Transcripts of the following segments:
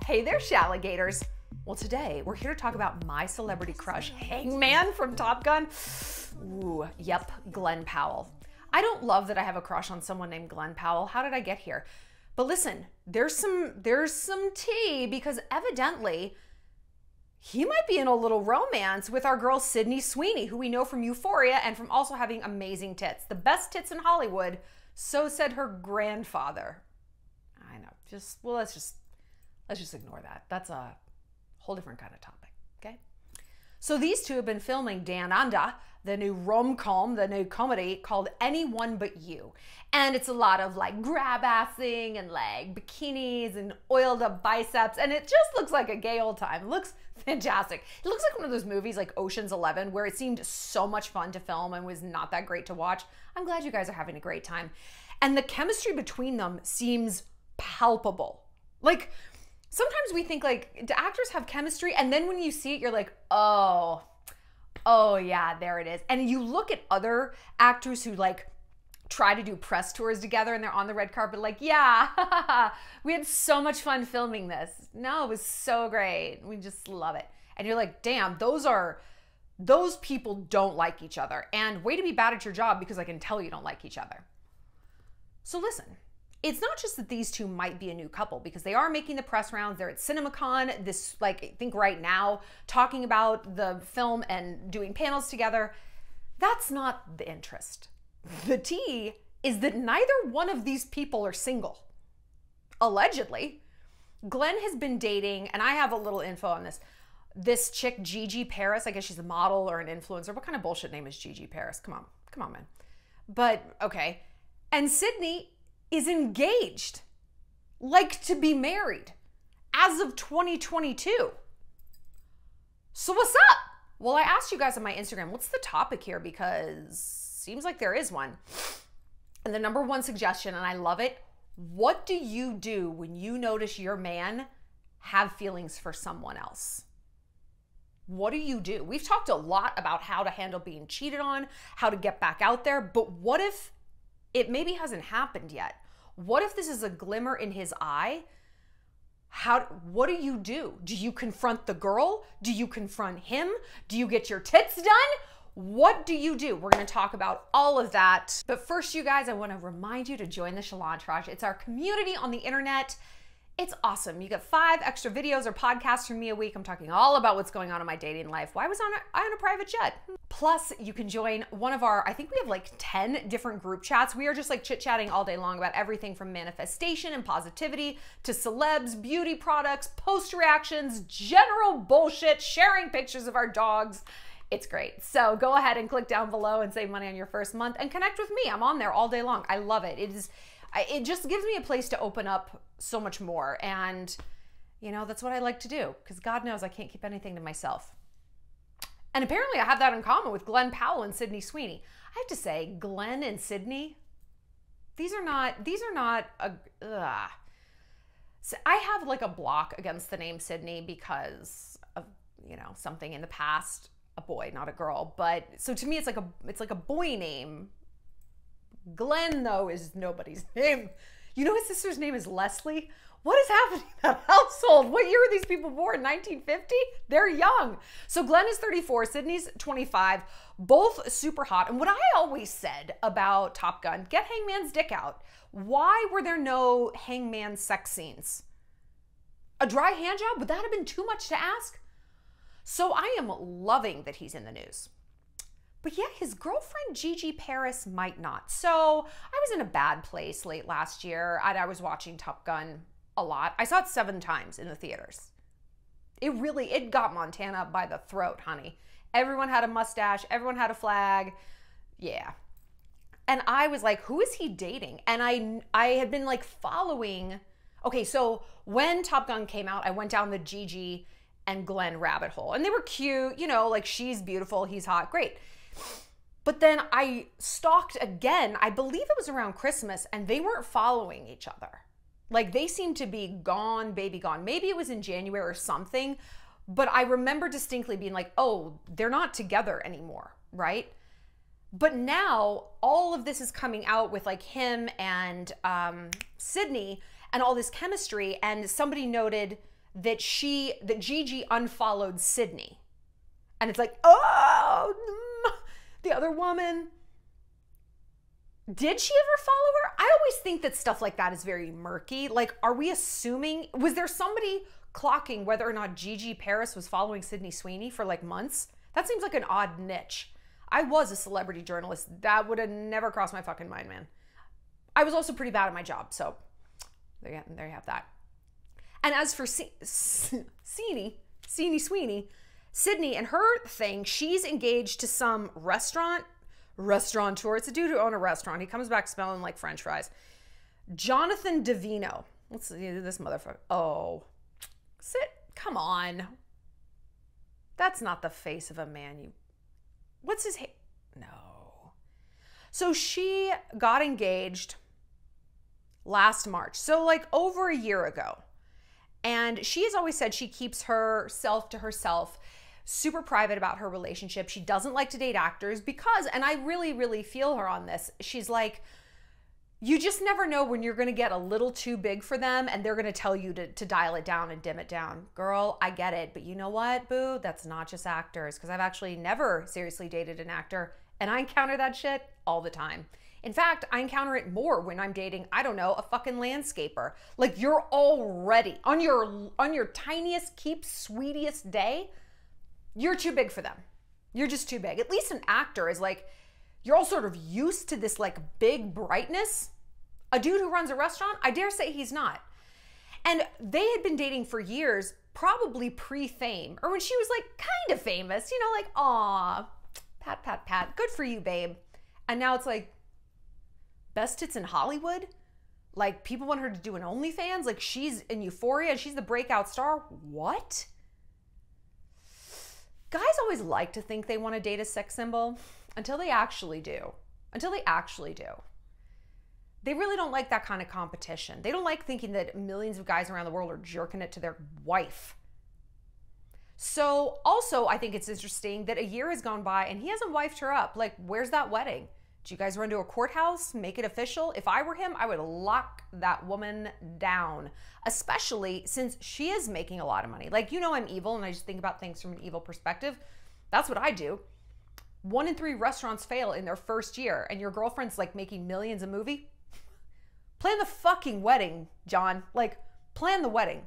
Hey there, Shalligators. Well, today we're here to talk about my celebrity crush, Hangman from Top Gun. Ooh, yep, Glen Powell. I don't love that I have a crush on someone named Glen Powell. How did I get here? But listen, there's some tea because evidently he might be in a little romance with our girl Sydney Sweeney, who we know from Euphoria and from also having amazing tits. The best tits in Hollywood, so said her grandfather. I know, let's just ignore that. That's a whole different kind of topic, okay? So these two have been filming Dan Anda, the new rom-com, the new comedy called Anyone But You. And it's a lot of like grab-assing and like bikinis and oiled up biceps. And it just looks like a gay old time. It looks fantastic. It looks like one of those movies like Ocean's 11 where it seemed so much fun to film and was not that great to watch. I'm glad you guys are having a great time. And the chemistry between them seems palpable. Like, sometimes we think like, do actors have chemistry? And then when you see it, you're like, oh yeah, there it is. And you look at other actors who like try to do press tours together and they're on the red carpet like, yeah, we had so much fun filming this. No, it was so great. We just love it. And you're like, damn, those people don't like each other. And way to be bad at your job because I can tell you don't like each other. So listen, it's not just that these two might be a new couple because they are making the press rounds. They're at CinemaCon, this, like, I think right now, talking about the film and doing panels together. That's not the interest. The tea is that neither one of these people are single. Allegedly. Glen has been dating, and I have a little info on this chick, Gigi Paris. I guess she's a model or an influencer. What kind of bullshit name is Gigi Paris? Come on, man. But, okay. And Sydney is engaged, like to be married, as of 2022. So what's up? Well, I asked you guys on my Instagram, what's the topic here? Because seems like there is one. And the number one suggestion, and I love it, what do you do when you notice your man have feelings for someone else? What do you do? We've talked a lot about how to handle being cheated on, how to get back out there, but what if it maybe hasn't happened yet? What if this is a glimmer in his eye? What do you do? Do you confront the girl? Do you confront him? Do you get your tits done? What do you do? We're gonna talk about all of that. But first, you guys, I wanna remind you to join the Shallontrage. It's our community on the internet. It's awesome. You get 5 extra videos or podcasts from me a week. I'm talking all about what's going on in my dating life. Why was I on a private jet? Plus, you can join one of our, I think we have like 10 different group chats. We are just like chit-chatting all day long about everything from manifestation and positivity to celebs, beauty products, post reactions, general bullshit, sharing pictures of our dogs. It's great. So go ahead and click down below and save money on your first month and connect with me. I'm on there all day long. I love it. It just gives me a place to open up so much more. And, you know, that's what I like to do because God knows I can't keep anything to myself. And apparently I have that in common with Glen Powell and Sydney Sweeney. I have to say, Glen and Sydney, these are not So I have like a block against the name Sydney because of, you know, something in the past, a boy, not a girl. But so to me, it's like a boy name. Glen, though, is nobody's name. You know his sister's name is Leslie? What is happening in that household? What year are these people born? 1950? They're young. So Glen is 34, Sydney's 25, both super hot. And what I always said about Top Gun, get Hangman's dick out. Why were there no Hangman sex scenes? A dry hand job? Would that have been too much to ask? So I am loving that he's in the news. But yeah, his girlfriend, Gigi Paris, might not. So I was in a bad place late last year. I was watching Top Gun a lot. I saw it 7 times in the theaters. It got Montana by the throat, honey. Everyone had a mustache. Everyone had a flag. Yeah. And I was like, who is he dating? And I had been like following. Okay, so when Top Gun came out, I went down the Gigi and Glen rabbit hole. And they were cute, you know, like she's beautiful, he's hot, great. But then I stalked again, I believe it was around Christmas, and they weren't following each other. Like they seemed to be gone, baby gone. Maybe it was in January or something, but I remember distinctly being like, oh, they're not together anymore, right? But now all of this is coming out with like him and Sydney and all this chemistry. And somebody noted that Gigi unfollowed Sydney. And it's like, oh, the other woman. Did she ever follow her? I always think that stuff like that is very murky. Like, are we assuming, was there somebody clocking whether or not Gigi Paris was following Sydney Sweeney for like months? That seems like an odd niche. I was a celebrity journalist. That would have never crossed my fucking mind, man. I was also pretty bad at my job, so there you have that. And as for Sweeney, Sydney and her thing, she's engaged to some restaurateur. It's a dude who owned a restaurant. He comes back smelling like French fries. Jonathan Davino. Let's see this motherfucker. Oh, come on. That's not the face of a man. What's his hair? No. So she got engaged last March. So like over a year ago. And she has always said she keeps herself to herself, super private about her relationship. She doesn't like to date actors because, and I really, really feel her on this, she's like, you just never know when you're going to get a little too big for them and they're going to tell you to dial it down and dim it down. Girl, I get it. But you know what, boo? That's not just actors, because I've actually never seriously dated an actor and I encounter that shit all the time. In fact, I encounter it more when I'm dating, I don't know, a fucking landscaper. Like, you're already on your tiniest, keep sweetiest day, you're too big for them. You're just too big. At least an actor is like, you're all sort of used to this like big brightness. A dude who runs a restaurant, I dare say he's not. And they had been dating for years, probably pre-fame, or when she was like kind of famous, you know, like, aw, pat, pat, pat, good for you, babe. And now it's like, best hits in Hollywood? Like, people want her to do an OnlyFans? Like, she's in Euphoria and she's the breakout star? What? Guys always like to think they want to date a sex symbol until they actually do. Until they actually do. They really don't like that kind of competition. They don't like thinking that millions of guys around the world are jerking it to their wife. So also, I think it's interesting that a year has gone by and he hasn't wifed her up. Like, where's that wedding? Did you guys run to a courthouse, make it official? If I were him, I would lock that woman down, especially since she is making a lot of money. Like, you know, I'm evil and I just think about things from an evil perspective. That's what I do. 1 in 3 restaurants fail in their first year and your girlfriend's like making millions a movie. Plan the fucking wedding, John. Like, plan the wedding.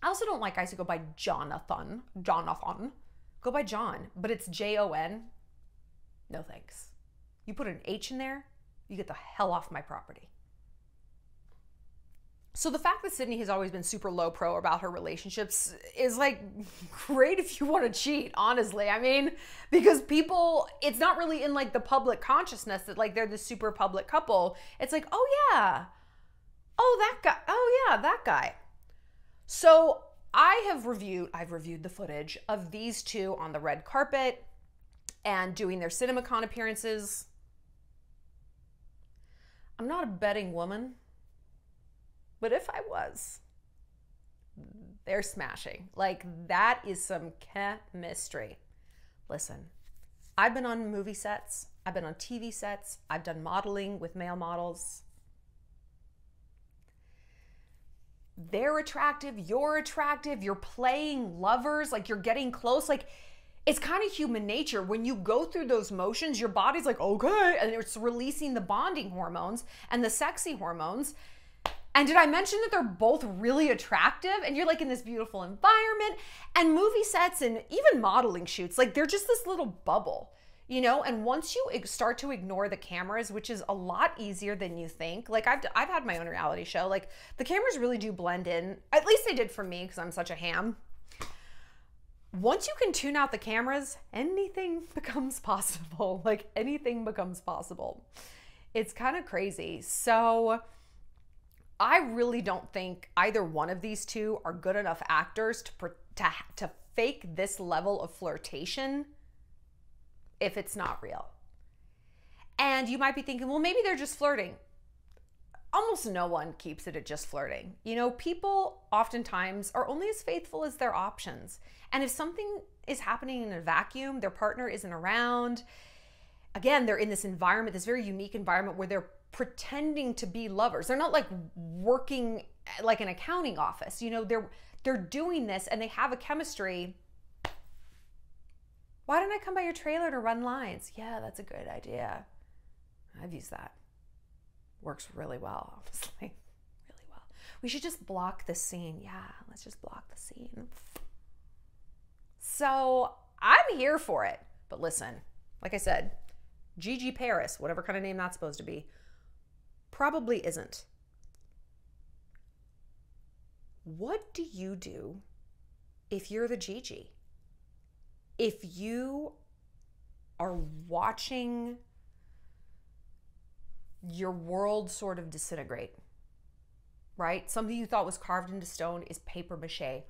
I also don't like guys who go by Jonathan. Go by John, but it's Jon. No thanks. You put an H in there, you get the hell off my property. So the fact that Sydney has always been super low pro about her relationships is like great if you want to cheat, honestly. I mean, because people, it's not really in like the public consciousness that like they're the super public couple. It's like, oh yeah, oh that guy, oh yeah, that guy. So I've reviewed the footage of these two on the red carpet and doing their CinemaCon appearances. I'm not a betting woman, but if I was, they're smashing. Like, that is some chemistry. Listen, I've been on movie sets. I've been on TV sets. I've done modeling with male models. They're attractive. You're playing lovers. Like, you're getting close. Like, it's kind of human nature. When you go through those motions, your body's like, okay, and it's releasing the bonding hormones and the sexy hormones. And did I mention that they're both really attractive? And you're like in this beautiful environment, and movie sets and even modeling shoots, like they're just this little bubble, you know? And once you start to ignore the cameras, which is a lot easier than you think. Like I've had my own reality show. Like the cameras really do blend in. At least they did for me because I'm such a ham. Once you can tune out the cameras, anything becomes possible. Like anything becomes possible. It's kind of crazy. So I really don't think either one of these two are good enough actors to fake this level of flirtation if it's not real. And you might be thinking, well, maybe they're just flirting. Almost no one keeps it at just flirting. You know, people oftentimes are only as faithful as their options. And if something is happening in a vacuum, their partner isn't around, again, they're in this environment, this very unique environment where they're pretending to be lovers. They're not like working like an accounting office. You know, they're doing this and they have a chemistry. Why don't I come by your trailer to run lines? Yeah, that's a good idea. I've used that. Works really well, honestly. Really well. We should just block the scene. Yeah, let's just block the scene. So I'm here for it. But listen, like I said, Gigi Paris, whatever kind of name that's supposed to be, probably isn't. What do you do if you're the Gigi? If you are watching your world sort of disintegrate, right? Something you thought was carved into stone is paper mache.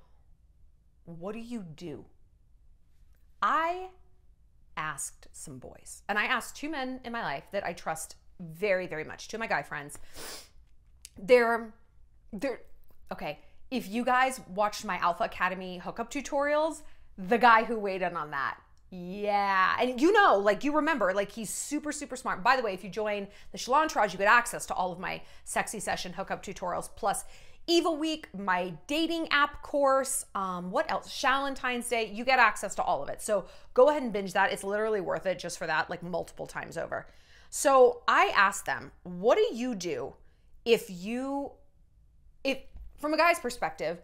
What do? I asked some boys, and I asked two men in my life that I trust very, very much, two of my guy friends. They're okay. If you guys watched my Alpha Academy hookup tutorials, the guy who weighed in on that, yeah. And you know, like you remember, like he's super, super smart. By the way, if you join the Shallon Entourage, you get access to all of my sexy session hookup tutorials, plus Eva Week, my dating app course, what else? Shallentine's Day, you get access to all of it. So go ahead and binge that. It's literally worth it just for that, like multiple times over. So I asked them, what do you do if from a guy's perspective,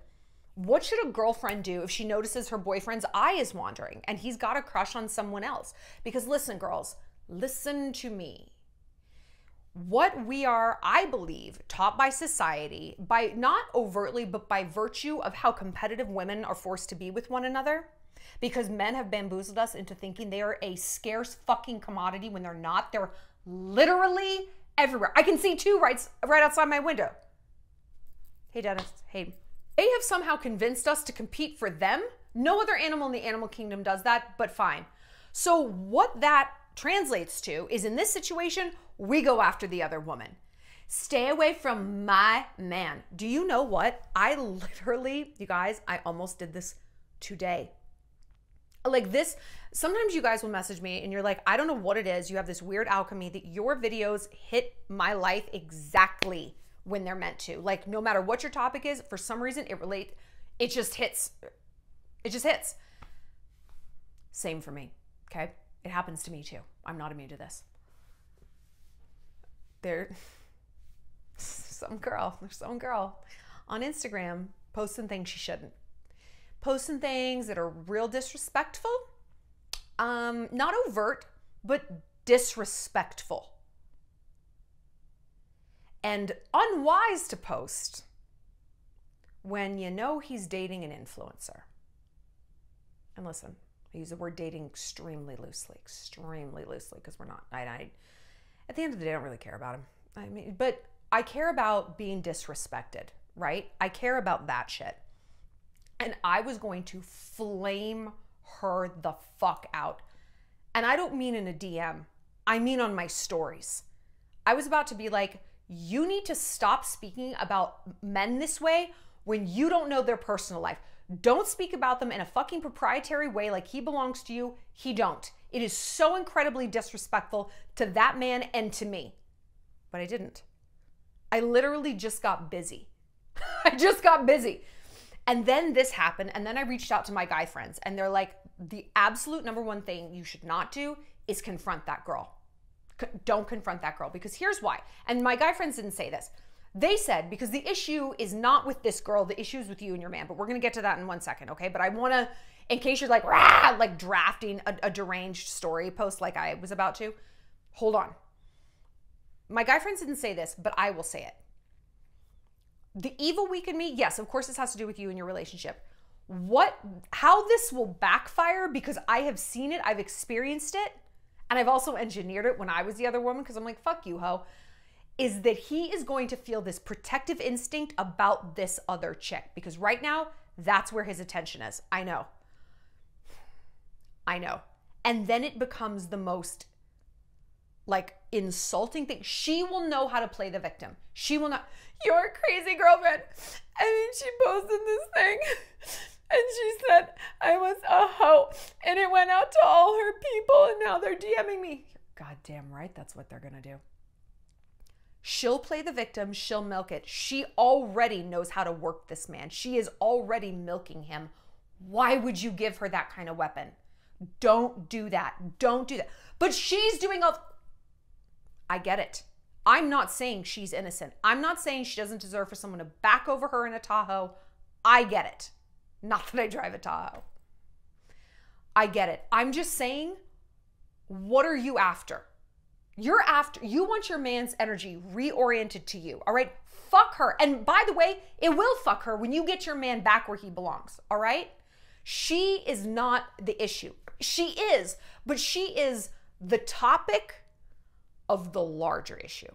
what should a girlfriend do if she notices her boyfriend's eye is wandering and he's got a crush on someone else? Because listen, girls, listen to me. What we are, I believe, taught by society, by not overtly, but by virtue of how competitive women are forced to be with one another, because men have bamboozled us into thinking they are a scarce fucking commodity when they're not. They're literally everywhere. I can see two right outside my window. Hey, Dennis. Hey. They have somehow convinced us to compete for them. No other animal in the animal kingdom does that, but fine. So what that translates to is in this situation, we go after the other woman. Stay away from my man. Do you know what? I literally, you guys, I almost did this today. Like this, sometimes you guys will message me and you're like, I don't know what it is. You have this weird alchemy that your videos hit my life exactly when they're meant to. Like no matter what your topic is, for some reason it just hits. It just hits. Same for me, okay? It happens to me too. I'm not immune to this. There's some girl on Instagram posting things she shouldn't. Posting things that are real disrespectful. Not overt, but disrespectful. And unwise to post when you know he's dating an influencer. And listen, I use the word dating extremely loosely, because we're not, at the end of the day, I don't really care about him. I mean, but I care about being disrespected, right? I care about that shit. And I was going to flame her the fuck out. And I don't mean in a DM. I mean on my stories. I was about to be like, you need to stop speaking about men this way when you don't know their personal life. Don't speak about them in a fucking proprietary way like he belongs to you. He don't. It is so incredibly disrespectful to that man and to me. But I didn't. I literally just got busy. I just got busy. And then this happened, and then I reached out to my guy friends, and they're like, the absolute number one thing you should not do is confront that girl. Don't confront that girl, because here's why. And my guy friends didn't say this. They said, because the issue is not with this girl, the issue is with you and your man, but we're gonna get to that in 1 second, okay? But I wanna, in case you're like, rah, like drafting a deranged story post like I was about to, hold on. My guy friends didn't say this, but I will say it. The evil week in me, yes, of course this has to do with you and your relationship. How this will backfire, because I have seen it, I've experienced it, and I've also engineered it when I was the other woman, because I'm like, fuck you, ho, is that he is going to feel this protective instinct about this other chick, because right now, that's where his attention is. I know. And then it becomes the most like insulting thing. She will know how to play the victim. She will not. You're a crazy girlfriend. I mean, she posted this thing and she said I was a hoe and it went out to all her people and now they're DMing me. You're goddamn right, that's what they're gonna do. She'll play the victim, she'll milk it. She already knows how to work this man. She is already milking him. Why would you give her that kind of weapon? Don't do that. Don't do that. But she's doing all... I get it. I'm not saying she's innocent. I'm not saying she doesn't deserve for someone to back over her in a Tahoe. I get it. Not that I drive a Tahoe. I get it. I'm just saying, what are you after? You want your man's energy reoriented to you, all right? Fuck her. And by the way, it will fuck her when you get your man back where he belongs, all right? She is not the issue. She is, but she is the topic of the larger issue.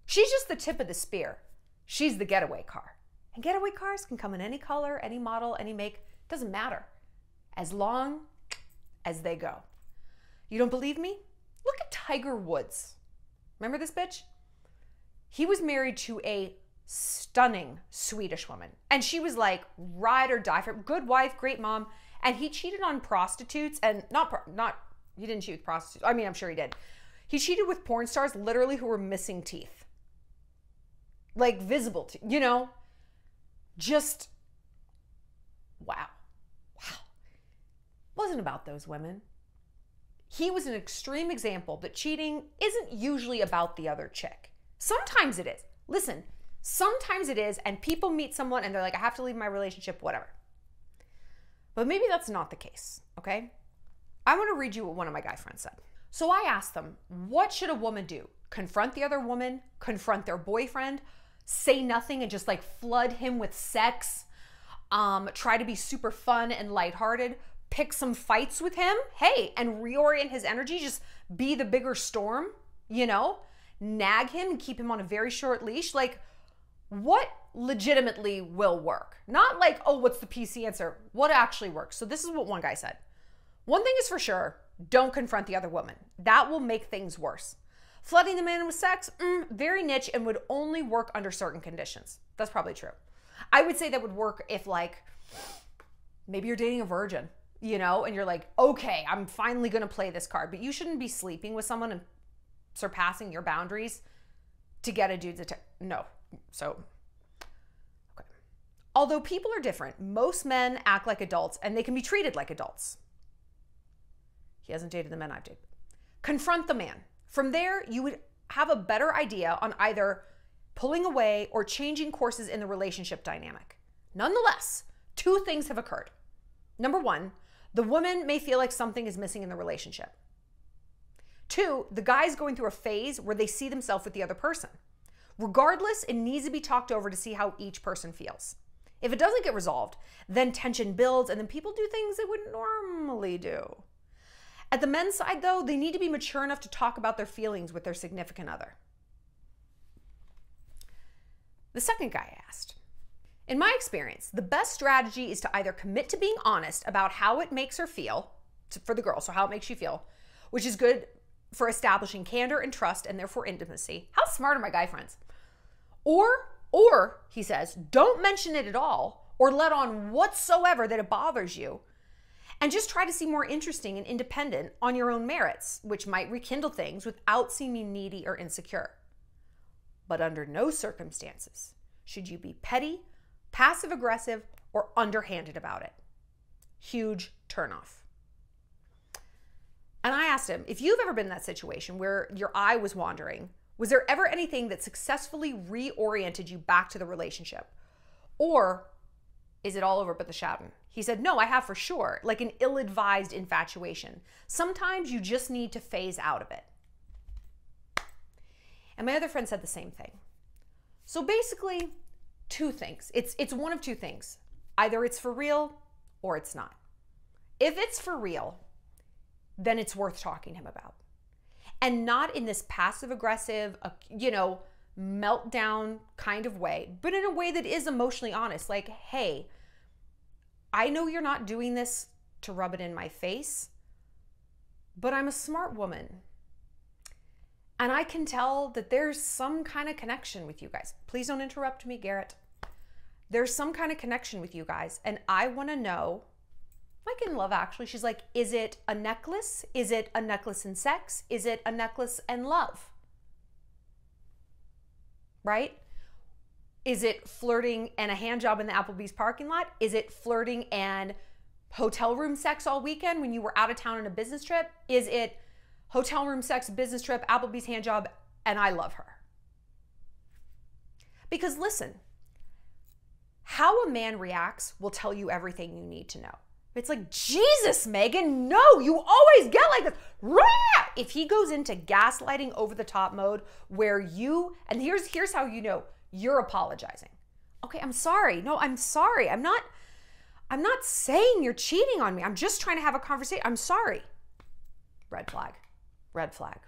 She's just the tip of the spear. She's the getaway car. And getaway cars can come in any color, any model, any make. Doesn't matter. As long as they go. You don't believe me? Look at Tiger Woods. Remember this bitch? He was married to a stunning Swedish woman. And she was like, ride or die for him. Good wife, great mom. And he cheated on prostitutes and he didn't cheat with prostitutes. I mean, I'm sure he did. He cheated with porn stars literally who were missing teeth. Like visible teeth, you know? Just, wow. Wow. Wasn't about those women. He was an extreme example that cheating isn't usually about the other chick. Sometimes it is. Listen, sometimes it is, and people meet someone and they're like, I have to leave my relationship, whatever. But maybe that's not the case, okay? I want to read you what one of my guy friends said. So I asked them, what should a woman do? Confront the other woman? Confront their boyfriend? Say nothing and just like flood him with sex? Try to be super fun and lighthearted? Pick some fights with him? Hey, and reorient his energy? Just be the bigger storm, you know? Nag him and keep him on a very short leash? Like, what legitimately will work? Not like, oh, what's the PC answer? What actually works? So this is what one guy said. One thing is for sure, don't confront the other woman. That will make things worse. Flooding the man with sex, very niche and would only work under certain conditions. That's probably true. I would say that would work if like, maybe you're dating a virgin, you know, and you're like, okay, I'm finally gonna play this card, but you shouldn't be sleeping with someone and surpassing your boundaries to get a dude's attention. No, so, okay. Although people are different, most men act like adults and they can be treated like adults. He hasn't dated the men I've dated. Confront the man. From there, you would have a better idea on either pulling away or changing courses in the relationship dynamic. Nonetheless, two things have occurred. Number one, the woman may feel like something is missing in the relationship. Two, the guy's going through a phase where they see themselves with the other person. Regardless, it needs to be talked over to see how each person feels. If it doesn't get resolved, then tension builds and then people do things they wouldn't normally do. At the men's side, though, they need to be mature enough to talk about their feelings with their significant other. The second guy asked, in my experience, the best strategy is to either commit to being honest about how it makes her feel, for the girl, so how it makes you feel, which is good for establishing candor and trust and therefore intimacy. How smart are my guy friends? Or, he says, don't mention it at all or let on whatsoever that it bothers you. And just try to seem more interesting and independent on your own merits, which might rekindle things without seeming needy or insecure. But under no circumstances should you be petty, passive-aggressive, or underhanded about it. Huge turnoff. And I asked him, if you've ever been in that situation where your eye was wandering, was there ever anything that successfully reoriented you back to the relationship? Or is it all over but the shouting? He said, no, I have for sure, like an ill-advised infatuation. Sometimes you just need to phase out of it. And my other friend said the same thing. So basically, two things. It's one of two things. Either it's for real or it's not. If it's for real, then it's worth talking to him about. And not in this passive-aggressive, meltdown kind of way, but in a way that is emotionally honest. Like, hey, I know you're not doing this to rub it in my face, but I'm a smart woman. And I can tell that there's some kind of connection with you guys. Please don't interrupt me, Garrett. There's some kind of connection with you guys. And I want to know, like in Love Actually, she's like, is it a necklace? Is it a necklace and sex? Is it a necklace and love? right? Is it flirting and a hand job in the Applebee's parking lot? Is it flirting and hotel room sex all weekend when you were out of town on a business trip? Is it hotel room sex, business trip, Applebee's hand job, and I love her? Because listen, how a man reacts will tell you everything you need to know. It's like, Jesus, Megan, no, you always get like this. Rah! If he goes into gaslighting over the top mode where and here's how you know you're apologizing. Okay, I'm sorry. No, I'm sorry. I'm not saying you're cheating on me. I'm just trying to have a conversation. I'm sorry. Red flag. Red flag.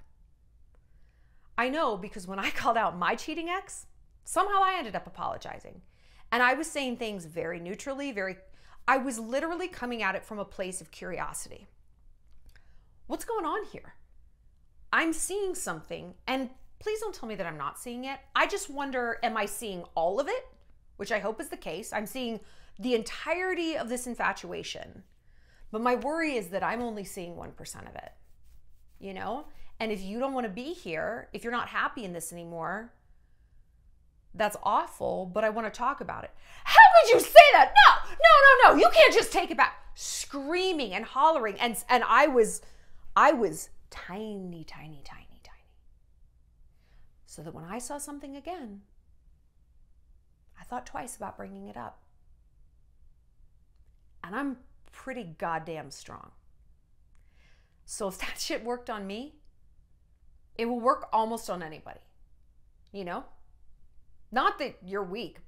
I know, because when I called out my cheating ex, somehow I ended up apologizing. And I was saying things very neutrally, I was literally coming at it from a place of curiosity. What's going on here? I'm seeing something, and please don't tell me that I'm not seeing it. I just wonder, am I seeing all of it? Which I hope is the case. I'm seeing the entirety of this infatuation. But my worry is that I'm only seeing 1% of it, you know? And if you don't want to be here, if you're not happy in this anymore, that's awful, but I want to talk about it. How could you say that? No, you can't just take it back. Screaming and hollering, and I was tiny. So that when I saw something again, I thought twice about bringing it up. And I'm pretty goddamn strong. So if that shit worked on me, it will work almost on anybody, you know? Not that you're weak,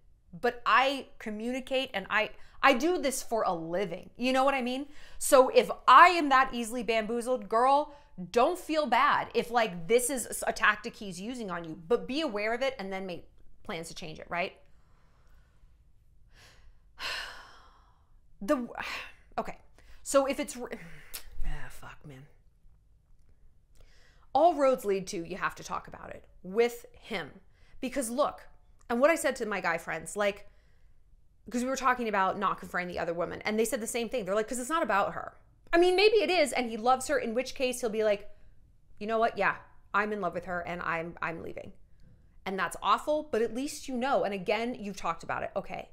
but I communicate and I do this for a living. You know what I mean? So if I am that easily bamboozled, girl, don't feel bad if like this is a tactic he's using on you, but be aware of it and then make plans to change it, right? Okay. So if it's, fuck, man. All roads lead to, you have to talk about it with him. Because look, and what I said to my guy friends, like, because we were talking about not confronting the other woman, and they said the same thing. They're like, because it's not about her. I mean, maybe it is, and he loves her, in which case he'll be like, you know what? Yeah, I'm in love with her, and I'm leaving. And that's awful, but at least you know. And again, you've talked about it. Okay.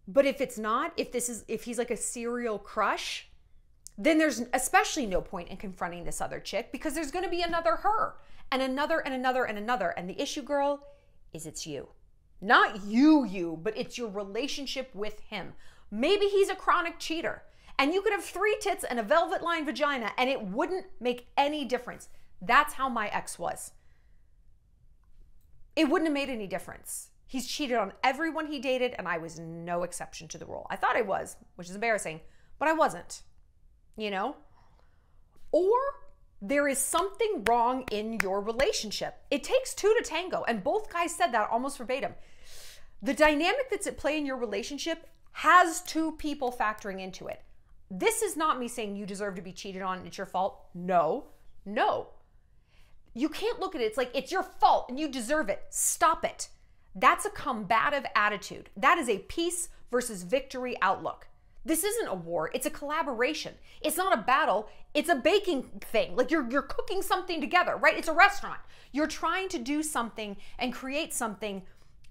But if it's not, if he's like a serial crush, then there's especially no point in confronting this other chick, because there's going to be another her and another and another and another. And the issue, girl, is it's you. Not you, but it's your relationship with him. Maybe he's a chronic cheater and you could have 3 tits and a velvet lined vagina and it wouldn't make any difference. That's how my ex was. It wouldn't have made any difference. He's cheated on everyone he dated and I was no exception to the rule. I thought I was, which is embarrassing, but I wasn't, you know? Or there is something wrong in your relationship. It takes 2 to tango, and both guys said that almost verbatim. The dynamic that's at play in your relationship has 2 people factoring into it. This is not me saying you deserve to be cheated on and it's your fault. No. You can't look at it. It's like, it's your fault and you deserve it. Stop it. That's a combative attitude. That is a peace versus victory outlook. This isn't a war, it's a collaboration. It's not a battle, it's a baking thing. Like you're cooking something together, right? It's a restaurant. You're trying to do something and create something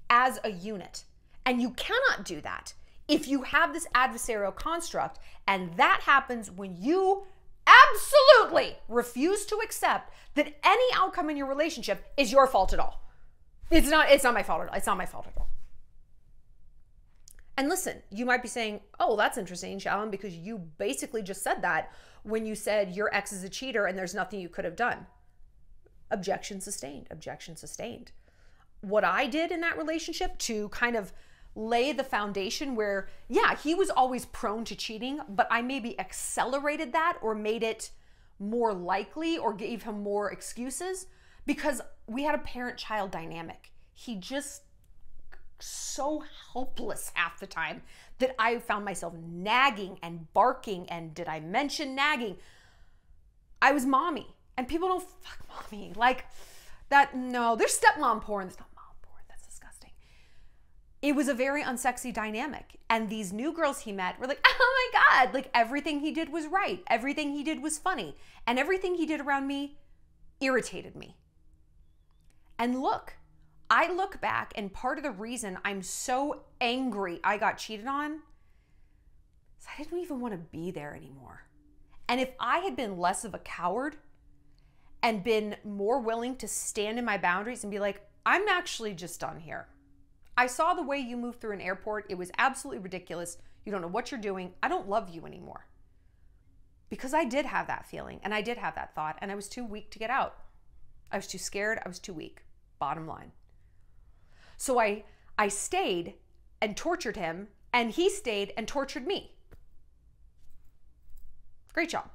as a unit. And you cannot do that if you have this adversarial construct, and that happens when you absolutely refuse to accept that any outcome in your relationship is your fault at all. It's not my fault at all. It's not my fault at all. And listen, you might be saying, oh, well, that's interesting, Shallon, because you basically just said that when you said your ex is a cheater and there's nothing you could have done. Objection sustained, objection sustained. What I did in that relationship to kind of lay the foundation where, yeah, he was always prone to cheating, but I maybe accelerated that or made it more likely or gave him more excuses because we had a parent-child dynamic. He just so helpless half the time that I found myself nagging and barking. And did I mention nagging? I was mommy, and people don't fuck mommy like that. No, there's stepmom porn. There's not mom porn. That's disgusting. It was a very unsexy dynamic. And these new girls he met were like, oh my God, like everything he did was right. Everything he did was funny. And everything he did around me irritated me. And look, I look back, and part of the reason I'm so angry I got cheated on is I didn't even want to be there anymore. And if I had been less of a coward and been more willing to stand in my boundaries and be like, I'm actually just done here. I saw the way you moved through an airport. It was absolutely ridiculous. You don't know what you're doing. I don't love you anymore. Because I did have that feeling and I did have that thought, and I was too weak to get out. I was too scared. I was too weak. Bottom line. So I stayed and tortured him, and he stayed and tortured me. Great job.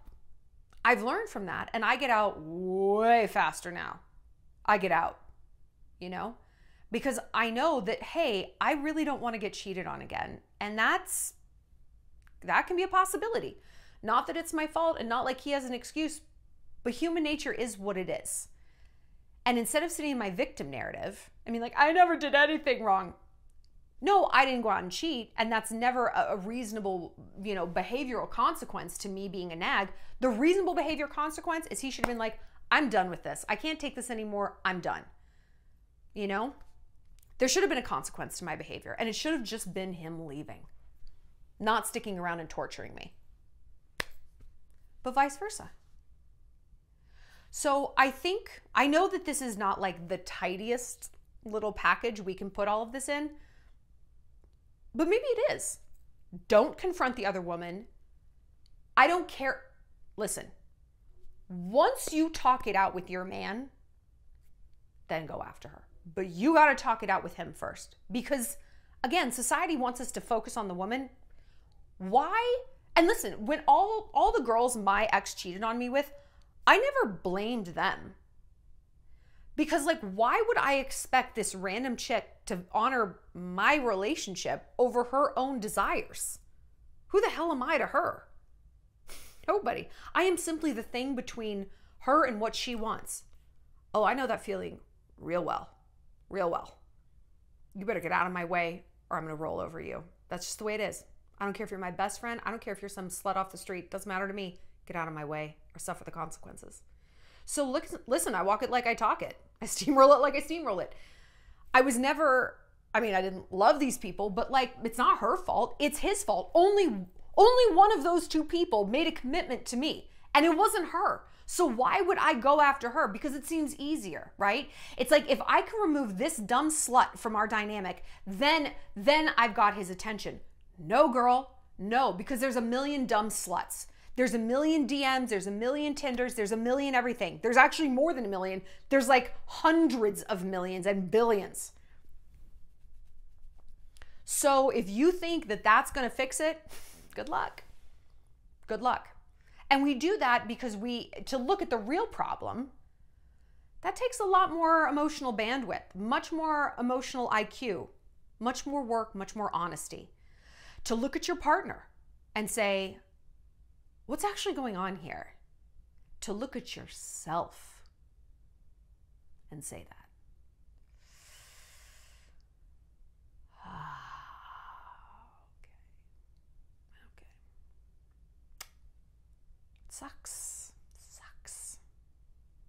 I've learned from that, and I get out way faster now. I get out, you know, because I know that, hey, I really don't want to get cheated on again. And that can be a possibility. Not that it's my fault and not like he has an excuse, but human nature is what it is. And instead of sitting in my victim narrative, I mean, like, I never did anything wrong. No, I didn't go out and cheat, and that's never a reasonable, you know, behavioral consequence to me being a nag. The reasonable behavior consequence is he should have been like, I'm done with this. I can't take this anymore. I'm done. You know? There should have been a consequence to my behavior, and it should have just been him leaving, not sticking around and torturing me. But vice versa. So I know that this is not like the tidiest little package we can put all of this in, but maybe it is. Don't confront the other woman. I don't care. Listen, once you talk it out with your man, then go after her. But you got to talk it out with him first. Because, again, society wants us to focus on the woman. Why? And listen, when all the girls my ex cheated on me with, I never blamed them. Because, like, why would I expect this random chick to honor my relationship over her own desires? Who the hell am I to her? Nobody. I am simply the thing between her and what she wants. Oh, I know that feeling real well. Real well. You better get out of my way or I'm going to roll over you. That's just the way it is. I don't care if you're my best friend. I don't care if you're some slut off the street. Doesn't matter to me. Get out of my way or suffer the consequences. So listen, I walk it like I talk it. I steamroll it like I steamroll it. I didn't love these people, but like, it's not her fault. It's his fault. Only one of those two people made a commitment to me, and it wasn't her. So why would I go after her? Because it seems easier, right? It's like, if I can remove this dumb slut from our dynamic, then I've got his attention. No, girl, no, because there's a million dumb sluts. There's a million DMs, there's a million Tinders, there's a million everything. There's actually more than a million. There's like hundreds of millions and billions. So if you think that that's gonna fix it, good luck. Good luck. And we do that because to look at the real problem, that takes a lot more emotional bandwidth, much more emotional IQ, much more work, much more honesty. To look at your partner and say, what's actually going on here? To look at yourself and say that. Okay. Sucks.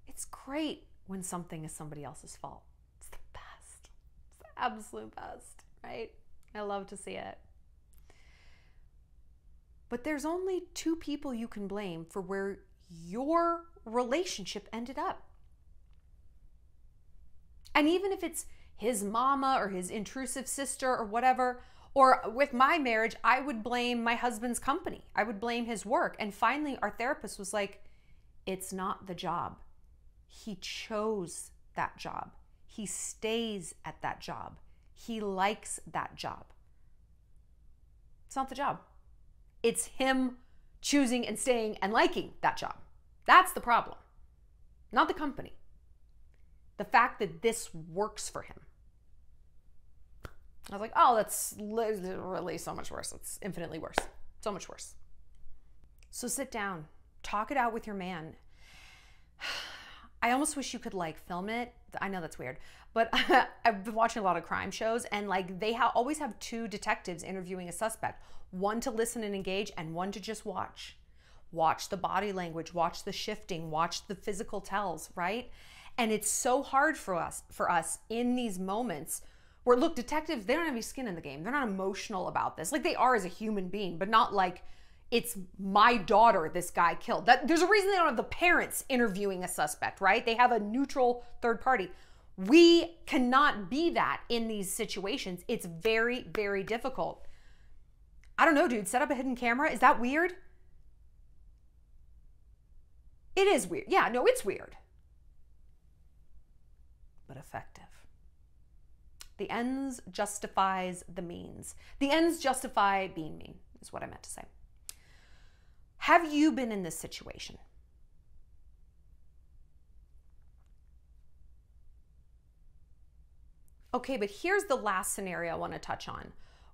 It's great when something is somebody else's fault. It's the best. It's the absolute best, right? I love to see it. But there's only two people you can blame for where your relationship ended up. And even if it's his mama or his intrusive sister or whatever, or with my marriage, I would blame my husband's company. I would blame his work. And finally, our therapist was like, it's not the job. He chose that job. He stays at that job. He likes that job. It's not the job. It's him choosing and staying and liking that job. That's the problem, not the company. The fact that this works for him. I was like, oh, that's really so much worse. It's infinitely worse. So much worse. So sit down, talk it out with your man. I almost wish you could like film it. I know that's weird, but I've been watching a lot of crime shows, and like they always have two detectives interviewing a suspect. One to listen and engage, and one to just watch. Watch the body language, watch the shifting, watch the physical tells, right? And it's so hard for us in these moments where, look, detectives, they don't have any skin in the game. They're not emotional about this. Like, they are as a human being, but not like it's my daughter this guy killed. There's a reason they don't have the parents interviewing a suspect, right? They have a neutral third party. We cannot be that in these situations. It's very, very difficult. I don't know, dude, set up a hidden camera. Is that weird? It is weird. Yeah, no, it's weird. But effective. The ends justifies the means. The ends justify being mean, is what I meant to say. Have you been in this situation? Okay, but here's the last scenario I want to touch on.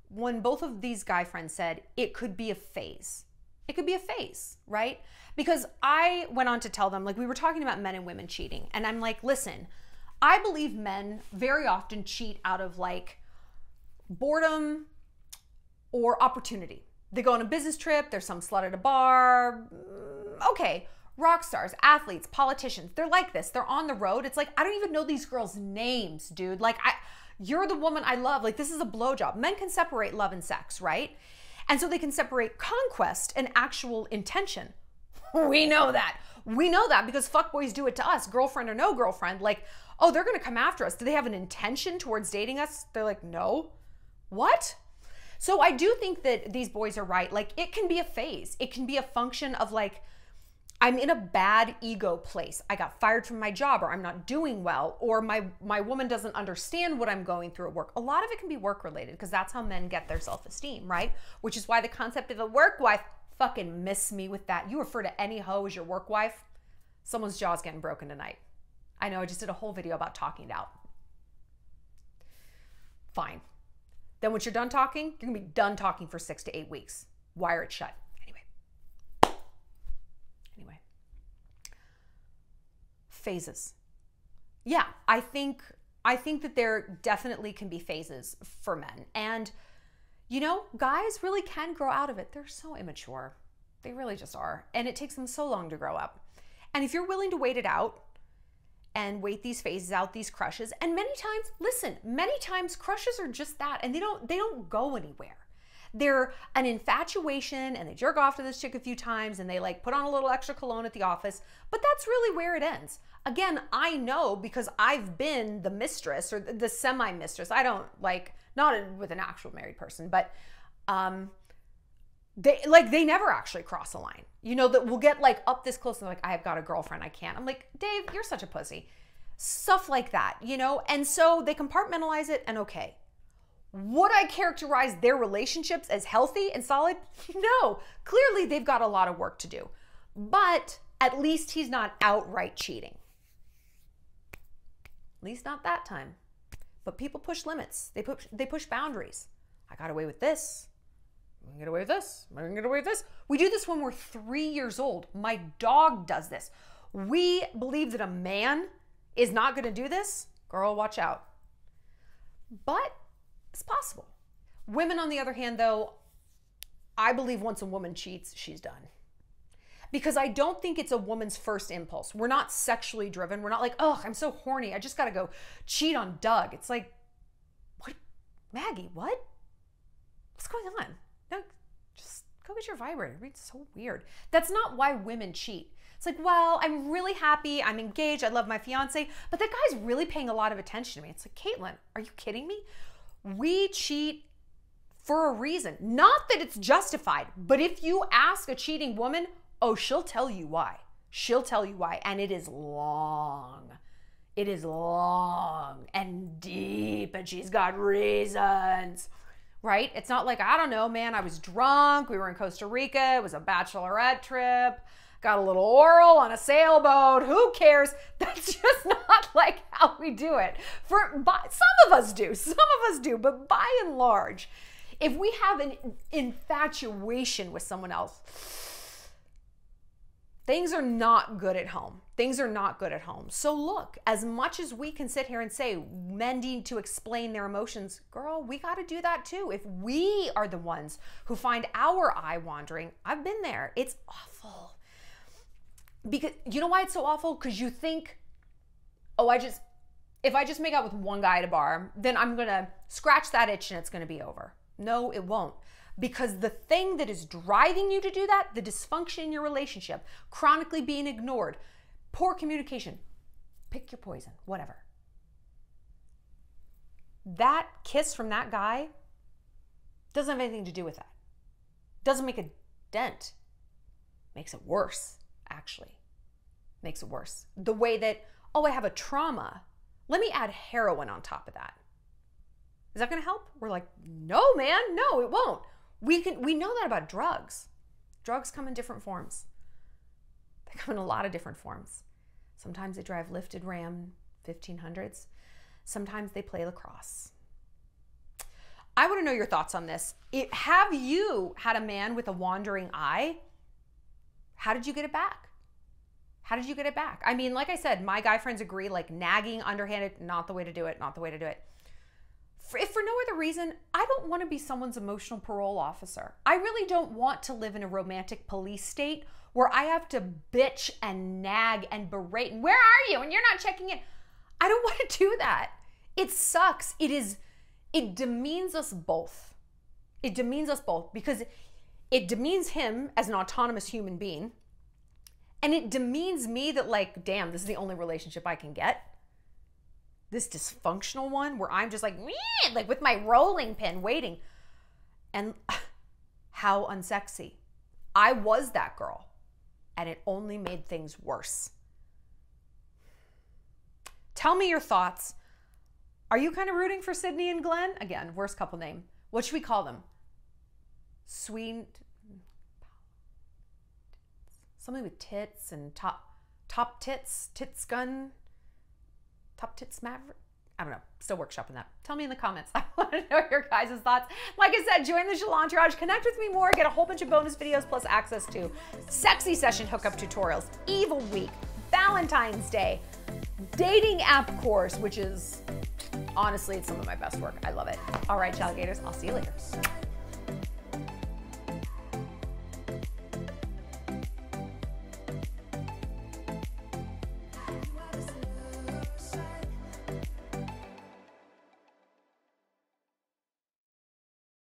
When both of these guy friends said it could be a phase. It could be a phase, right? Because I went on to tell them, like, we were talking about men and women cheating, and I'm like, listen, I believe men very often cheat out of like boredom or opportunity. They go on a business trip, there's some slut at a bar. Okay, rock stars, athletes, politicians, they're like this. They're on the road. It's like, I don't even know these girls' names, dude. Like, you're the woman I love. Like, this is a blowjob. Men can separate love and sex, right? And so they can separate conquest and actual intention. We know that. We know that because fuckboys do it to us, girlfriend or no girlfriend. Like, oh, they're gonna come after us. Do they have an intention towards dating us? They're like, no. What? So I do think that these boys are right. Like, it can be a phase. It can be a function of like, I'm in a bad ego place. I got fired from my job, or I'm not doing well, or my woman doesn't understand what I'm going through at work. A lot of it can be work related because that's how men get their self-esteem, right? Which is why the concept of a work wife, fucking miss me with that. You refer to any hoe as your work wife, someone's jaw's getting broken tonight. I know, I just did a whole video about talking it out. Fine. Then once you're done talking, you're gonna be done talking for 6 to 8 weeks. Wire it shut. Anyway. Phases. Yeah, I think that there definitely can be phases for men. And, you know, guys really can grow out of it. They're so immature. They really just are. And it takes them so long to grow up. And if you're willing to wait it out and wait these phases out, these crushes, and many times, listen, many times crushes are just that, and they don't go anywhere. They're an infatuation, and they jerk off to this chick a few times, and they like put on a little extra cologne at the office, but that's really where it ends. Again, I know because I've been the mistress or the semi-mistress. I don't like, not with an actual married person, but they never actually cross a line. You know, that we'll get like up this close and like, I've got a girlfriend, I can't. I'm like, Dave, you're such a pussy. Stuff like that, you know? And so they compartmentalize it, and okay. Would I characterize their relationships as healthy and solid? No, clearly they've got a lot of work to do, but at least he's not outright cheating. At least not that time. But people push limits. They push boundaries. I got away with this. I can get away with this. I can get away with this. We do this when we're 3 years old. My dog does this. We believe that a man is not going to do this. Girl, watch out. But it's possible. Women, on the other hand, though, I believe once a woman cheats, she's done. Because I don't think it's a woman's first impulse. We're not sexually driven. We're not like, oh, I'm so horny, I just got to go cheat on Doug. It's like, what? Maggie, what? What's going on? No, just go get your vibrator. It's so weird. That's not why women cheat. It's like, well, I'm really happy. I'm engaged. I love my fiance, but that guy's really paying a lot of attention to me. It's like, Caitlin, are you kidding me? We cheat for a reason. Not that it's justified, but if you ask a cheating woman, oh, she'll tell you why. She'll tell you why. And it is long. It is long and deep, and she's got reasons, right? It's not like, I don't know, man, I was drunk. We were in Costa Rica. It was a bachelorette trip. Got a little oral on a sailboat. Who cares? That's just not like how we do it. Some of us do, but by and large, if we have an infatuation with someone else, things are not good at home. Things are not good at home. So look, as much as we can sit here and say men need to explain their emotions, girl, we got to do that too. If we are the ones who find our eye wandering, I've been there. It's awful. Because you know why it's so awful? Because you think, oh, if I just make out with one guy at a bar, then I'm gonna scratch that itch and it's gonna be over. No, it won't. Because the thing that is driving you to do that, the dysfunction in your relationship, chronically being ignored, poor communication, pick your poison, whatever. That kiss from that guy doesn't have anything to do with that. Doesn't make a dent. Makes it worse, actually. Makes it worse. The way that, oh, I have a trauma. Let me add heroin on top of that. Is that gonna help? We're like, no, man, no, it won't. We know that about drugs. Drugs come in different forms. They come in a lot of different forms. Sometimes they drive lifted Ram 1500s. Sometimes they play lacrosse. I want to know your thoughts on this. Have you had a man with a wandering eye? How did you get it back? How did you get it back? I mean, like I said, my guy friends agree, like nagging, underhanded, not the way to do it, not the way to do it. If for no other reason, I don't want to be someone's emotional parole officer. I really don't want to live in a romantic police state where I have to bitch and nag and berate. And where are you? And you're not checking in. I don't want to do that. It sucks. It demeans us both. It demeans us both because it demeans him as an autonomous human being. And it demeans me that, like, damn, this is the only relationship I can get. This dysfunctional one where I'm just like with my rolling pin waiting. And how unsexy. I was that girl. And it only made things worse. Tell me your thoughts. Are you kind of rooting for Sydney and Glen? Again, worst couple name. What should we call them? Sweeney. Something with tits and top tits, tits gun. Top tits maverick? I don't know. Still workshopping that. Tell me in the comments. I want to know your guys' thoughts. Like I said, join the Shallon Entourage. Connect with me more. Get a whole bunch of bonus videos plus access to sexy session hookup tutorials, Evil Week, Valentine's Day, dating app course, which is honestly, it's some of my best work. I love it. All right, Alligators. I'll see you later.